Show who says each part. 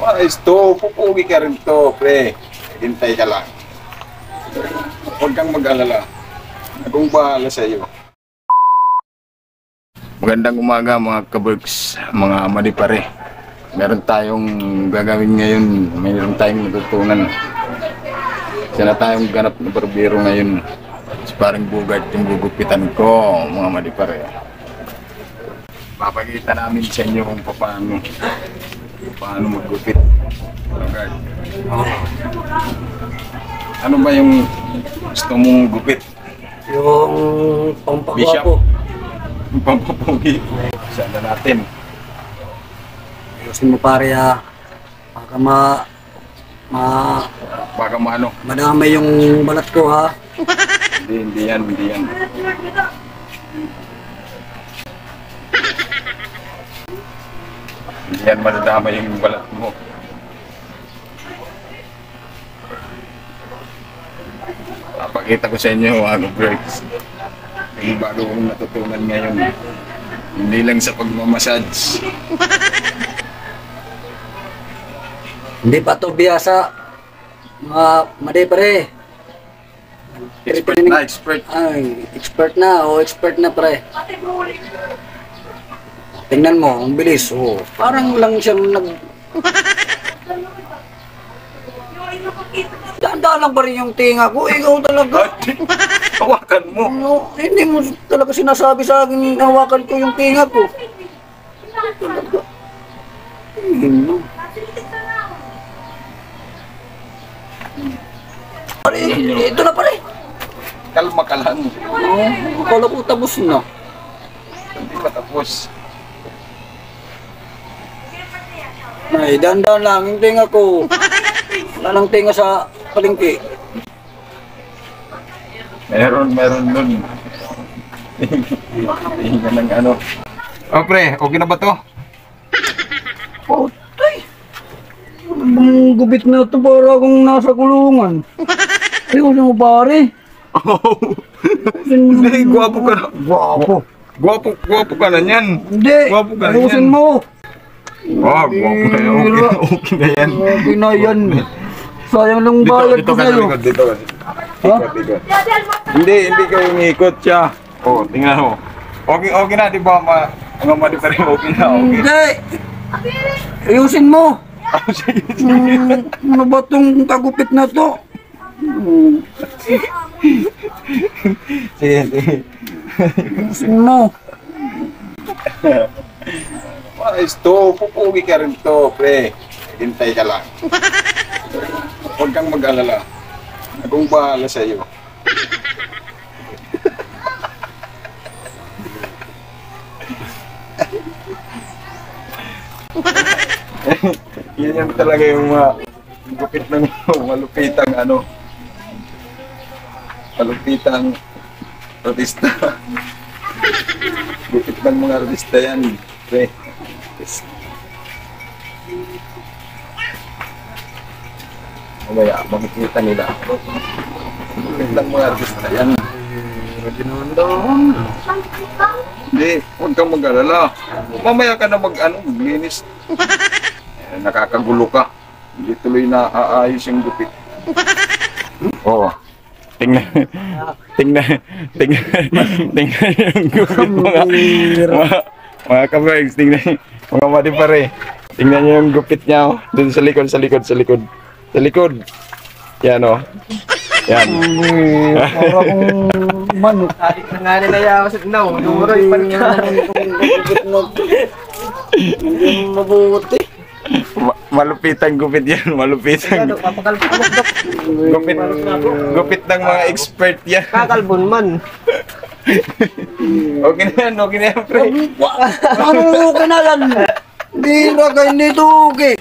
Speaker 1: Ayos to, pupugi ka rin to, pre. Hintay ka lang. Huwag kang mag-alala. Akong bahala sa iyo. Magandang umaga mga kaberks, mga madipare. Meron tayong gagawin ngayon, meron tayong natutunan. Sana tayong ganap na barbero ngayon. Parang bugad yung gugupitan ko, mga madipare. Papakita namin sa inyo kung paano maggupit. Bugad. Ano ba yung gusto mong gupit?
Speaker 2: Yung pampakwapo.
Speaker 1: Pampapugi. Sana natin.
Speaker 2: Ayusin mo pare ha.
Speaker 1: Baka maano.
Speaker 2: Madamay yung balat ko ha.
Speaker 1: Hindi yan. Hindi yan madadama yung balat mo. Papakita ko sa inyo mga breaks. Yung bago kong natutunan ngayon. Hindi lang sa pagmamassage.
Speaker 2: Hindi pa to biyasa. Mga madipare.
Speaker 1: Expert.
Speaker 2: Ay, expert na pre. Tingnan mo, ang bilis. Oh, parang lang siyang Daan-daan lang pa rin yung tinga ko. Ikaw talaga.
Speaker 1: Hawakan mo.
Speaker 2: No, hindi mo talaga sinasabi sa akin hawakan ko yung tinga ko. Talaga. Pare, ito na pare.
Speaker 1: Kalma ka lang.
Speaker 2: Akala ko tapos na.
Speaker 1: Hindi matapos.
Speaker 2: Ay, dahan-dahan lang yung tinga ko. Wala nang tinga sa palengke.
Speaker 1: Meron nun. Tingnan ng ano. Oh pre, okay na ba to?
Speaker 2: Potay! Ang gubit na ito para akong nasa kulungan. Ayun mo pare.
Speaker 1: Hindi, gwapo ka na. Gwapo ka na yan.
Speaker 2: Hindi,
Speaker 1: Gwapo ka na
Speaker 2: ayusin
Speaker 1: yan.
Speaker 2: mo.
Speaker 1: Gwapo na yan. Okay na yan.
Speaker 2: Okay na yan. Sayang lang bayad
Speaker 1: Dito
Speaker 2: ko
Speaker 1: ka
Speaker 2: sa'yo.
Speaker 1: sa likod, dito ka.
Speaker 2: Ha?
Speaker 1: Ikot. Hindi ka yung ikot siya. Oh, tingnan mo. Okay na, di ba? Mga madipa rin, okay na, okay.
Speaker 2: Hindi. Ayusin mo. Ano ba itong kagupit na to?
Speaker 1: Sige.
Speaker 2: Ayusin mo.
Speaker 1: Ayos to, pupugi ka rin to, pre. Hintay ka lang. Huwag kang mag-alala. Akong bahala sa iyo. Yan yung talaga yung gupit ng malupitang malupitang artista. Gupit ng mga artista yan, pre. Mamaya, makikita nila. Gupit ng mga artista yan. Hindi, huwag kang mag-alala. Mamaya ka na maglinis. Nakakagulo ka. Hindi tuloy na aayos yung gupit. Oo. Tingnan yung gupit mga kabags. Tingnan mga madipare. Tingnan nyo yung gupit niya. Oh. Doon sa likod. Sa likod. Yan o. Yan.
Speaker 2: Para kong manok.
Speaker 3: Adik na nga nila yaw sa tinaw. Dumuroy pa rin ka.
Speaker 2: Hindi mabuti.
Speaker 1: Malupitang gupit yan. Malupitang gupit ng mga expert yan.
Speaker 3: Kakalbon man.
Speaker 1: Okay na yan, pre.
Speaker 2: Ano okay na yan? Hindi ra kayo nito okay.